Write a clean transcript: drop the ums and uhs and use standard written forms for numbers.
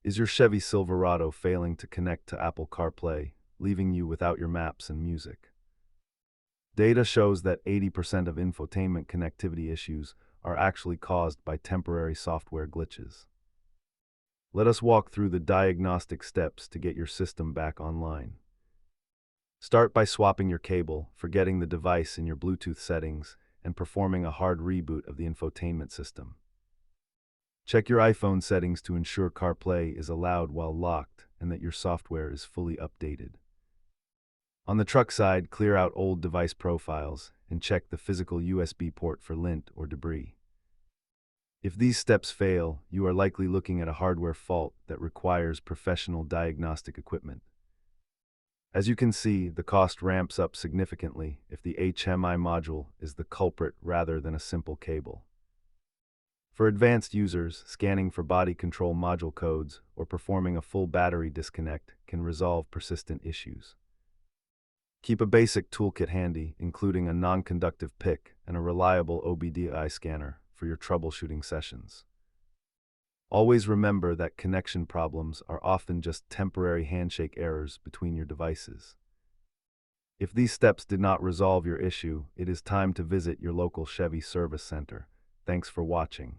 Is your Chevy Silverado failing to connect to Apple CarPlay, leaving you without your maps and music? Data shows that 80% of infotainment connectivity issues are actually caused by temporary software glitches. Let us walk through the diagnostic steps to get your system back online. Start by swapping your cable, forgetting the device in your Bluetooth settings, and performing a hard reboot of the infotainment system. Check your iPhone settings to ensure CarPlay is allowed while locked and that your software is fully updated. On the truck side, clear out old device profiles and check the physical USB port for lint or debris. If these steps fail, you are likely looking at a hardware fault that requires professional diagnostic equipment. As you can see, the cost ramps up significantly if the HMI module is the culprit rather than a simple cable. For advanced users, scanning for body control module codes or performing a full battery disconnect can resolve persistent issues. Keep a basic toolkit handy, including a non-conductive pick and a reliable OBD-I scanner for your troubleshooting sessions. Always remember that connection problems are often just temporary handshake errors between your devices. If these steps did not resolve your issue, it is time to visit your local Chevy service center. Thanks for watching.